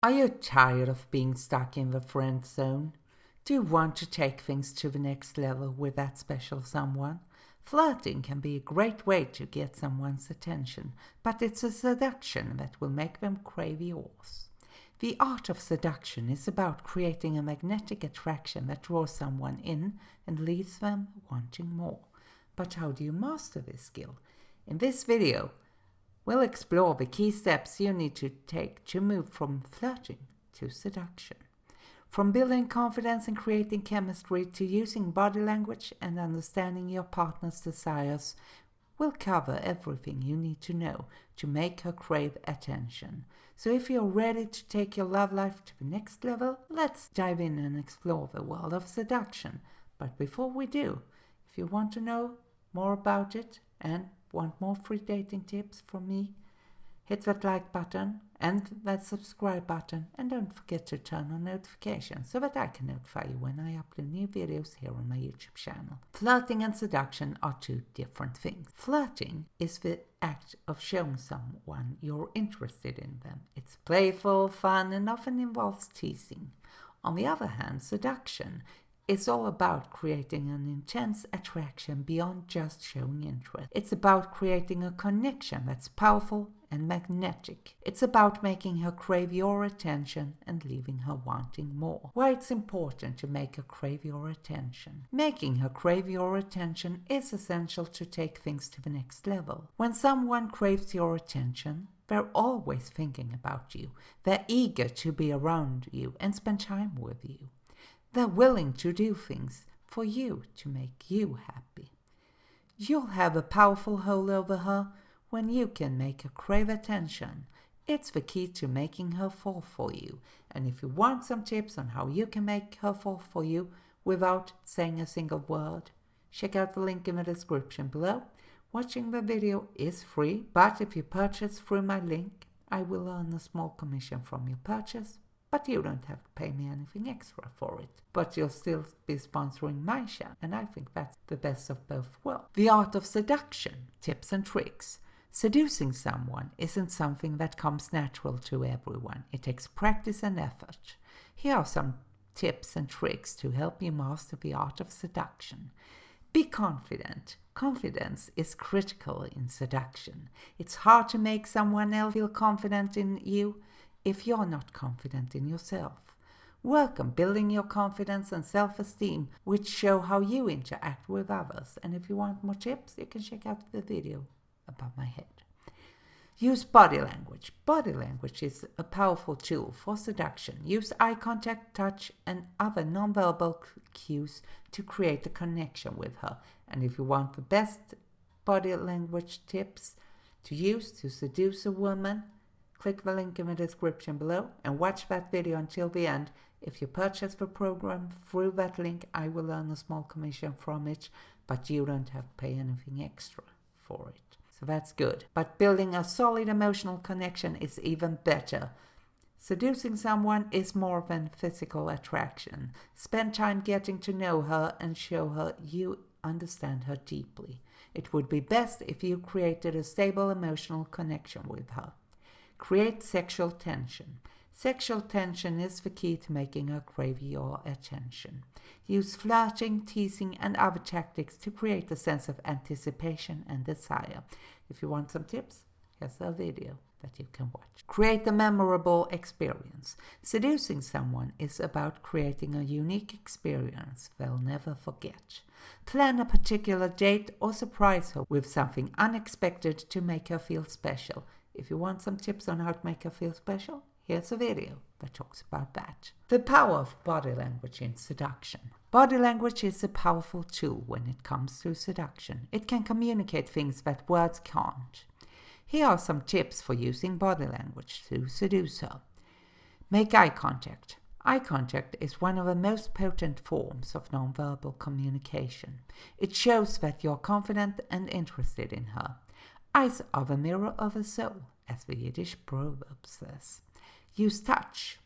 Are you tired of being stuck in the friend zone? Do you want to take things to the next level with that special someone? Flirting can be a great way to get someone's attention, but it's a seduction that will make them crave yours. The art of seduction is about creating a magnetic attraction that draws someone in and leaves them wanting more. But how do you master this skill? In this video, we'll explore the key steps you need to take to move from flirting to seduction. From building confidence and creating chemistry to using body language and understanding your partner's desires, we'll cover everything you need to know to make her crave attention. So if you're ready to take your love life to the next level, let's dive in and explore the world of seduction. But before we do, if you want to know more about it and want more free dating tips from me, hit that like button and that subscribe button, and don't forget to turn on notifications so that I can notify you when I upload new videos here on my YouTube channel. Flirting and seduction are two different things. Flirting is the act of showing someone you're interested in them. It's playful, fun, and often involves teasing. On the other hand, seduction is all about creating an intense attraction beyond just showing interest. It's about creating a connection that's powerful and magnetic. It's about making her crave your attention and leaving her wanting more. Why it's important to make her crave your attention. Making her crave your attention is essential to take things to the next level. When someone craves your attention, they're always thinking about you. They're eager to be around you and spend time with you. They're willing to do things for you to make you happy. You'll have a powerful hold over her when you can make her crave attention. It's the key to making her fall for you. And if you want some tips on how you can make her fall for you without saying a single word, check out the link in the description below. Watching the video is free, but if you purchase through my link, I will earn a small commission from your purchase. But you don't have to pay me anything extra for it. But you'll still be sponsoring my channel, and I think that's the best of both worlds. The art of seduction, tips and tricks. Seducing someone isn't something that comes natural to everyone. It takes practice and effort. Here are some tips and tricks to help you master the art of seduction. Be confident. Confidence is critical in seduction. It's hard to make someone else feel confident in you if you're not confident in yourself. Work on building your confidence and self-esteem, which show how you interact with others. And if you want more tips, you can check out the video above my head. Use body language. Body language is a powerful tool for seduction. Use eye contact, touch, and other nonverbal cues to create a connection with her. And if you want the best body language tips to use to seduce a woman, click the link in the description below and watch that video until the end. If you purchase the program through that link, I will earn a small commission from it, but you don't have to pay anything extra for it. So that's good. But building a solid emotional connection is even better. Seducing someone is more than physical attraction. Spend time getting to know her and show her you understand her deeply. It would be best if you created a stable emotional connection with her. Create sexual tension. Sexual tension is the key to making her crave your attention. Use flirting, teasing, and other tactics to create a sense of anticipation and desire. If you want some tips, here's a video that you can watch. Create a memorable experience. Seducing someone is about creating a unique experience they'll never forget. Plan a particular date or surprise her with something unexpected to make her feel special. If you want some tips on how to make her feel special, here's a video that talks about that. The power of body language in seduction. Body language is a powerful tool when it comes to seduction. It can communicate things that words can't. Here are some tips for using body language to seduce her. Make eye contact. Eye contact is one of the most potent forms of nonverbal communication. It shows that you're confident and interested in her. Eyes are the mirror of the soul, as the Yiddish proverb says. Use touch.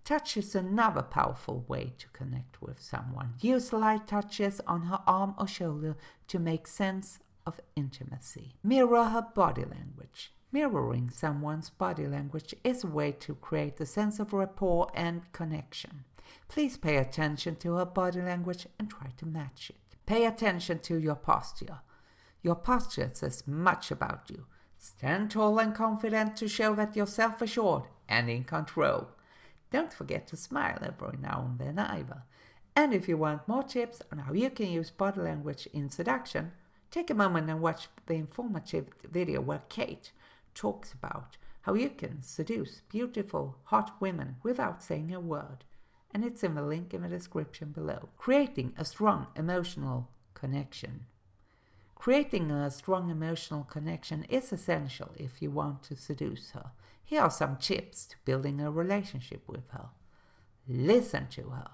Touch is another powerful way to connect with someone. Use light touches on her arm or shoulder to make sense of intimacy. Mirror her body language. Mirroring someone's body language is a way to create a sense of rapport and connection. Please pay attention to her body language and try to match it. Pay attention to your posture. Your posture says much about you. Stand tall and confident to show that you're self-assured and in control. Don't forget to smile every now and then either. And if you want more tips on how you can use body language in seduction, take a moment and watch the informative video where Kate talks about how you can seduce beautiful, hot women without saying a word. And it's in the link in the description below. Creating a strong emotional connection. Creating a strong emotional connection is essential if you want to seduce her. Here are some tips to building a relationship with her. Listen to her.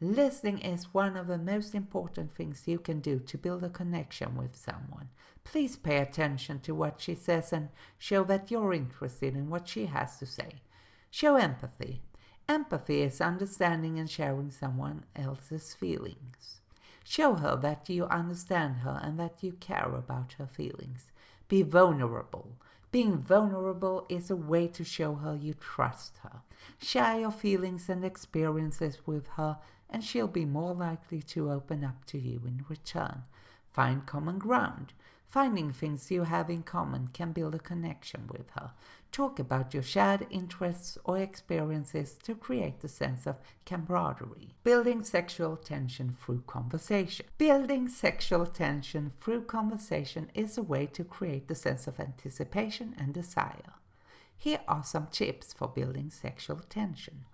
Listening is one of the most important things you can do to build a connection with someone. Please pay attention to what she says and show that you're interested in what she has to say. Show empathy. Empathy is understanding and sharing someone else's feelings. Show her that you understand her and that you care about her feelings. Be vulnerable. Being vulnerable is a way to show her you trust her. Share your feelings and experiences with her, and she'll be more likely to open up to you in return. Find common ground. Finding things you have in common can build a connection with her. Talk about your shared interests or experiences to create a sense of camaraderie. Building sexual tension through conversation. Building sexual tension through conversation is a way to create a sense of anticipation and desire. Here are some tips for building sexual tension.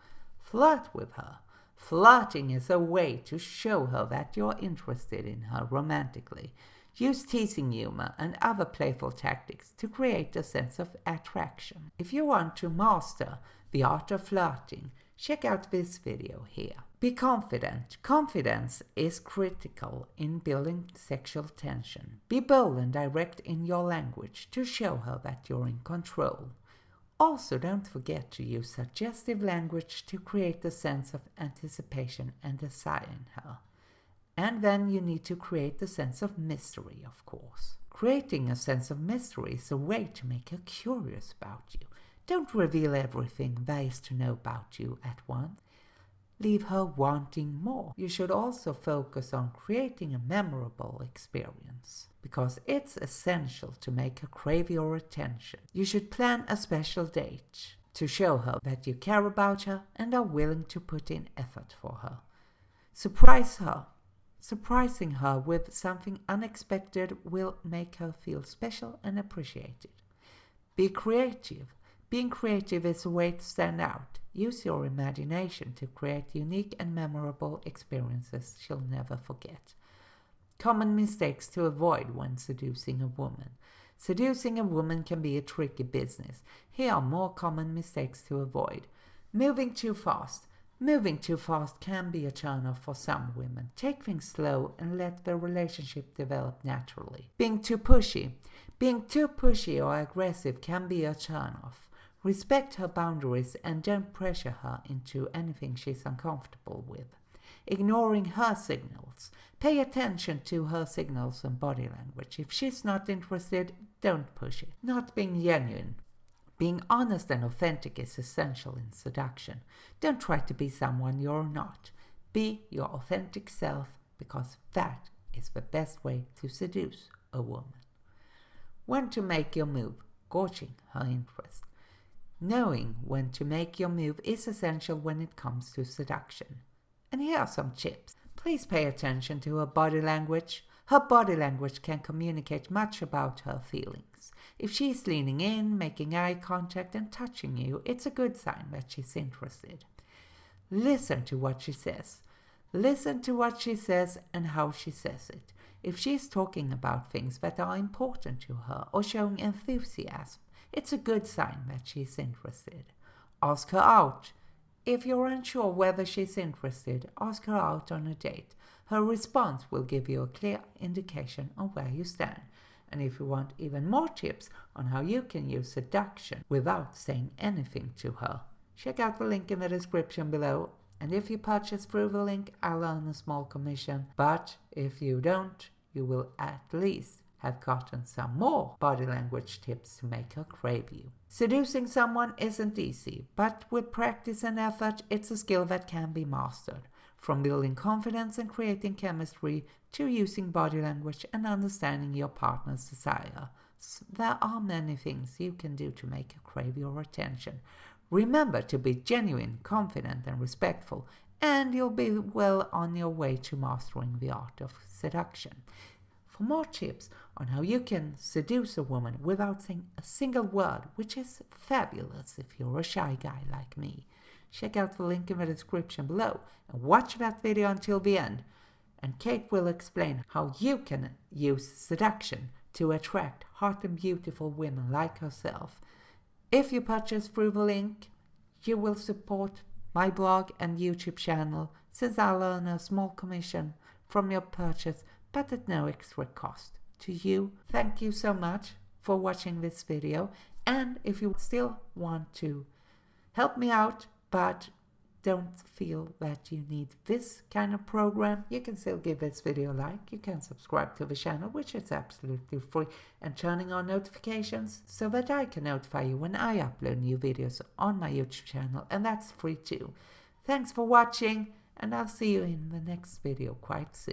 Flirt with her. Flirting is a way to show her that you're interested in her romantically. Use teasing humor and other playful tactics to create a sense of attraction. If you want to master the art of flirting, check out this video here. Be confident. Confidence is critical in building sexual tension. Be bold and direct in your language to show her that you're in control. Also, don't forget to use suggestive language to create a sense of anticipation and desire in her. And then you need to create a sense of mystery, of course. Creating a sense of mystery is a way to make her curious about you. Don't reveal everything there is to know about you at once. Leave her wanting more. You should also focus on creating a memorable experience, because it's essential to make her crave your attention. You should plan a special date to show her that you care about her and are willing to put in effort for her. Surprise her. Surprising her with something unexpected will make her feel special and appreciated. Be creative. Being creative is a way to stand out. Use your imagination to create unique and memorable experiences she'll never forget. Common mistakes to avoid when seducing a woman. Seducing a woman can be a tricky business. Here are more common mistakes to avoid. Moving too fast. Moving too fast can be a turn-off for some women. Take things slow and let the relationship develop naturally. Being too pushy. Being too pushy or aggressive can be a turn-off. Respect her boundaries and don't pressure her into anything she's uncomfortable with. Ignoring her signals. Pay attention to her signals and body language. If she's not interested, don't push it. Not being genuine. Being honest and authentic is essential in seduction. Don't try to be someone you're not. Be your authentic self, because that is the best way to seduce a woman. When to make your move, gauging her interest. Knowing when to make your move is essential when it comes to seduction. And here are some tips. Please pay attention to her body language. Her body language can communicate much about her feelings. If she's leaning in, making eye contact and touching you, it's a good sign that she's interested. Listen to what she says. Listen to what she says and how she says it. If she's talking about things that are important to her or showing enthusiasm, it's a good sign that she's interested. Ask her out. If you're unsure whether she's interested, ask her out on a date. Her response will give you a clear indication on where you stand. And if you want even more tips on how you can use seduction without saying anything to her, check out the link in the description below. And if you purchase through the link, I'll earn a small commission. But if you don't, you will at least have gotten some more body language tips to make her crave you. Seducing someone isn't easy, but with practice and effort, it's a skill that can be mastered. From building confidence and creating chemistry to using body language and understanding your partner's desire, there are many things you can do to make her crave your attention. Remember to be genuine, confident, and respectful, and you'll be well on your way to mastering the art of seduction. For more tips on how you can seduce a woman without saying a single word, which is fabulous if you're a shy guy like me, check out the link in the description below and watch that video until the end. And Kate will explain how you can use seduction to attract hot and beautiful women like herself. If you purchase through the link, you will support my blog and YouTube channel, since I'll earn a small commission from your purchase, but at no extra cost to you. Thank you so much for watching this video, and if you still want to help me out but don't feel that you need this kind of program, you can still give this video a like. You can subscribe to the channel, which is absolutely free, and turning on notifications so that I can notify you when I upload new videos on my YouTube channel, and that's free too. Thanks for watching, and I'll see you in the next video quite soon.